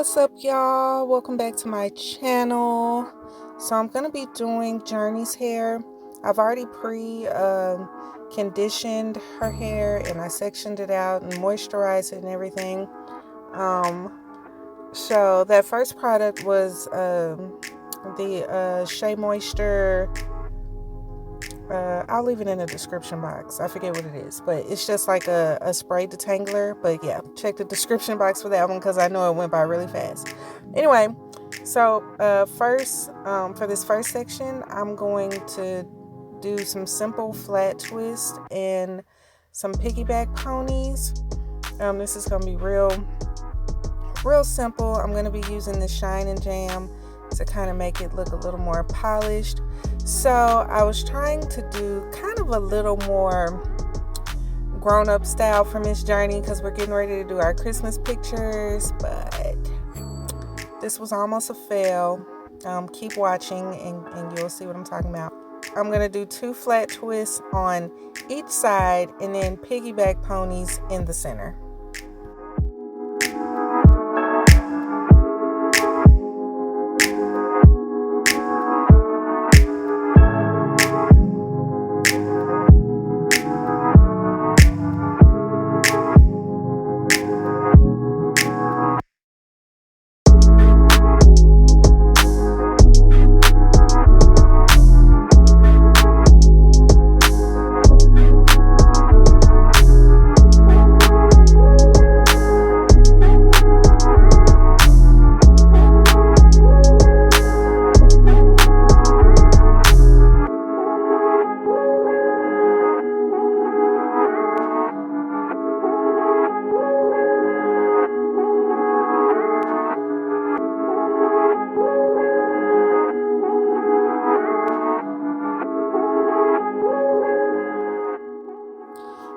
What's up, y'all? Welcome back to my channel. So I'm going to be doing Journey's hair. I've already conditioned her hair, and I sectioned it out and moisturized it and everything. So that first product was the Shea Moisture. I'll leave it in the description box. I forget what it is, but it's just like a spray detangler. But yeah, check the description box for that one because I know it went by really fast. Anyway, so first, for this first section, I'm going to do some simple flat twist and some piggyback ponies. This is going to be real simple. I'm going to be using the Shine and Jam to kind of make it look a little more polished. So I was trying to do kind of a little more grown-up style for Miss Journey because we're getting ready to do our Christmas pictures, but this was almost a fail. Keep watching and you'll see what I'm talking about. I'm going to do 2 flat twists on each side and then piggyback ponies in the center.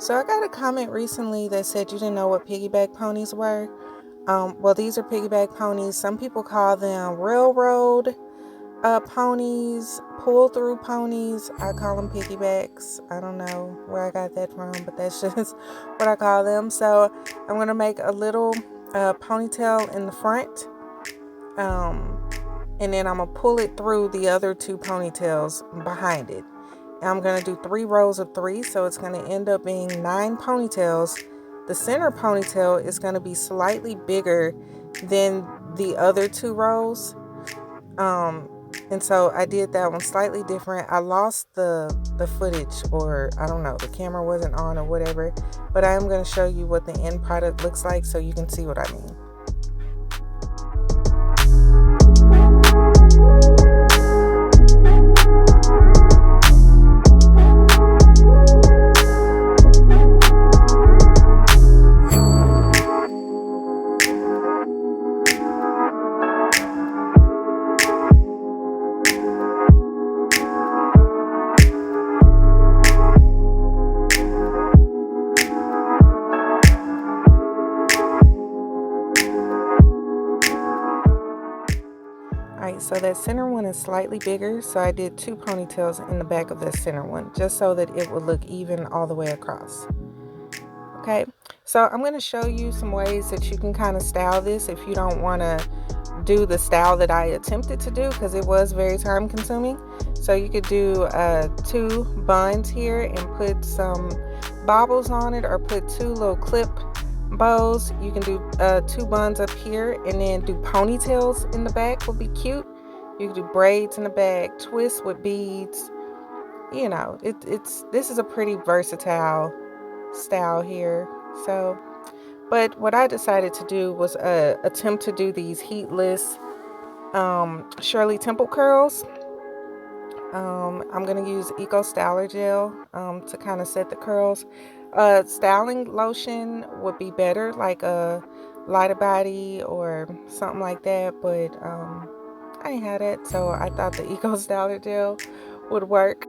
So I got a comment recently that said you didn't know what piggyback ponies were. Well, these are piggyback ponies. Some people call them railroad ponies, pull-through ponies. I call them piggybacks. I don't know where I got that from, but that's just what I call them. So I'm going to make a little ponytail in the front. And then I'm going to pull it through the other 2 ponytails behind it. I'm going to do 3 rows of 3, so it's going to end up being 9 ponytails. The center ponytail is going to be slightly bigger than the other 2 rows. And so I did that one slightly different. I lost the footage, or I don't know, the camera wasn't on or whatever. But I am going to show you what the end product looks like so you can see what I mean. Alright, so that center one is slightly bigger, so I did 2 ponytails in the back of the center one, just so that it would look even all the way across. Okay, so I'm going to show you some ways that you can kind of style this if you don't want to do the style that I attempted to do, because it was very time consuming. So you could do 2 buns here and put some bobbles on it, or put 2 little clip bows. You can do 2 buns up here and then do ponytails in the back, would be cute. You can do braids in the back, twists with beads. You know, this is a pretty versatile style here. So, but what I decided to do was attempt to do these heatless Shirley Temple curls. I'm going to use Eco Styler Gel to kind of set the curls. Styling lotion would be better, like a Lighter Body or something like that, but I ain't had it, so I thought the Eco Styler Gel would work.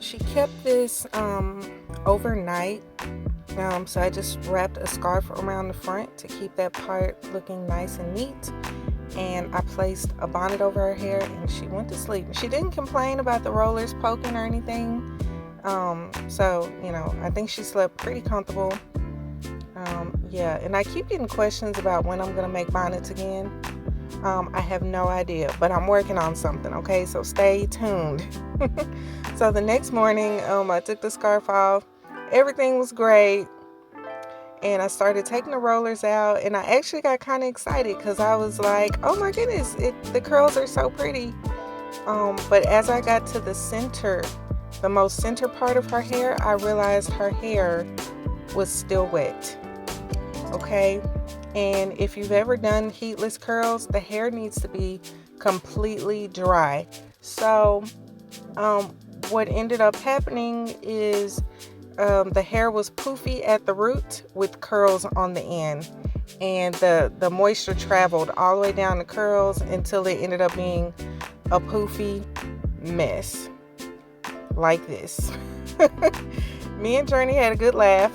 She kept this overnight. So I just wrapped a scarf around the front to keep that part looking nice and neat. And I placed a bonnet over her hair and she went to sleep. She didn't complain about the rollers poking or anything. So, you know, I think she slept pretty comfortable. Yeah, and I keep getting questions about when I'm going to make bonnets again. I have no idea, but I'm working on something, okay? So stay tuned. So the next morning, I took the scarf off. Everything was great. And I started taking the rollers out, and I actually got kind of excited because I was like, oh my goodness, the curls are so pretty. But as I got to the center, the most center part of her hair, I realized her hair was still wet. Okay, and if you've ever done heatless curls, the hair needs to be completely dry. So what ended up happening is the hair was poofy at the root with curls on the end, and the moisture traveled all the way down the curls until it ended up being a poofy mess like this. Me and Journey had a good laugh.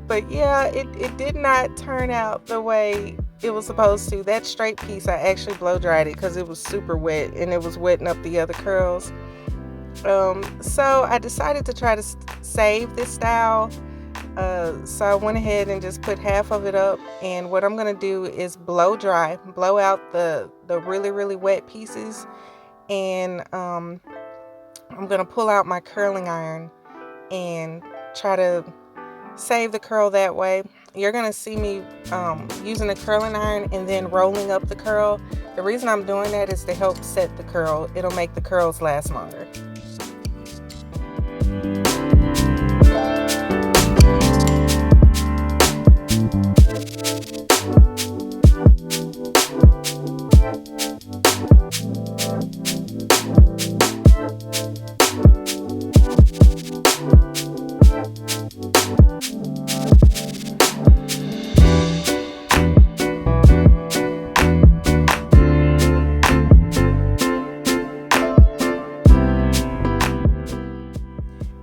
But yeah, it did not turn out the way it was supposed to. That straight piece, I actually blow dried it because it was super wet and it was wetting up the other curls. So I decided to try to save this style. So I went ahead and just put half of it up, and what I'm going to do is blow out the really, really wet pieces, and I'm going to pull out my curling iron and try to save the curl that way. You're going to see me using the curling iron and then rolling up the curl. The reason I'm doing that is to help set the curl. It'll make the curls last longer.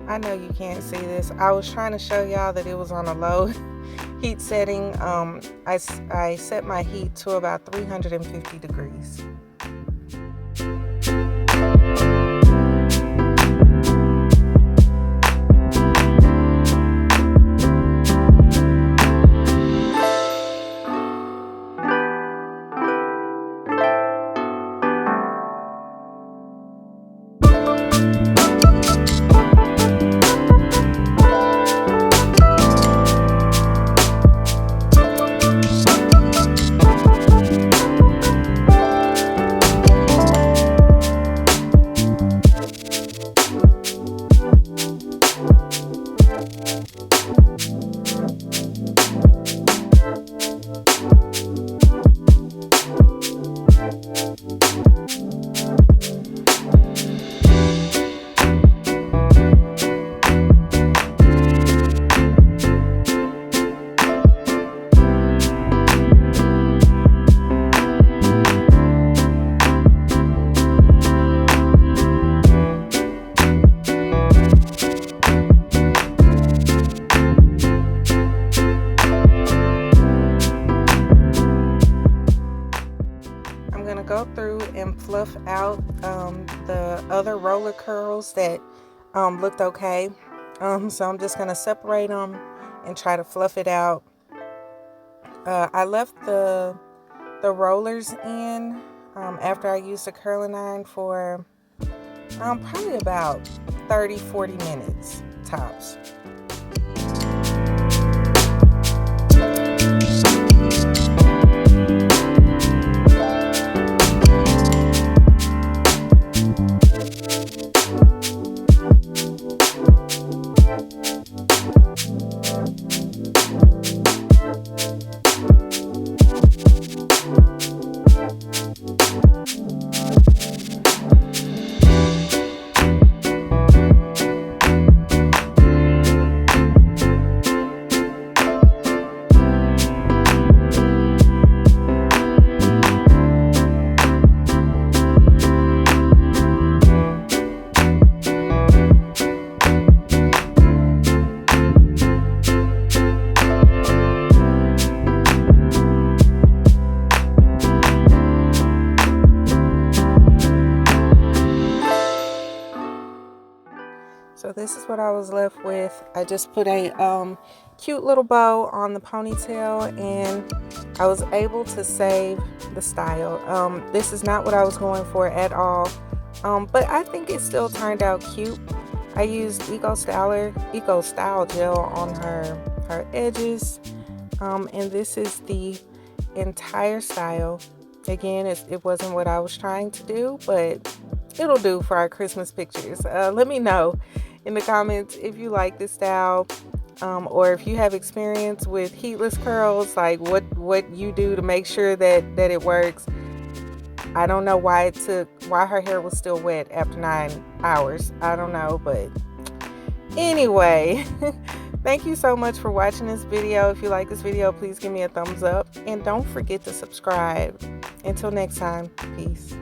I know you can't see this. I was trying to show y'all that it was on a low heat setting. I set my heat to about 350 degrees. Go through and fluff out the other roller curls that looked okay. So I'm just gonna separate them and try to fluff it out. I left the rollers in after I used the curling iron for probably about 30-40 minutes tops. this is what I was left with. I just put a cute little bow on the ponytail, and I was able to save the style. This is not what I was going for at all, but I think it still turned out cute. I used Eco Style gel on her edges, and this is the entire style. Again, it wasn't what I was trying to do, but it'll do for our Christmas pictures. Let me know in the comments if you like this style, or if you have experience with heatless curls, like what you do to make sure that it works. I don't know why her hair was still wet after 9 hours. I don't know, but anyway. Thank you so much for watching this video. If you like this video, please give me a thumbs up, and don't forget to subscribe. Until next time, peace.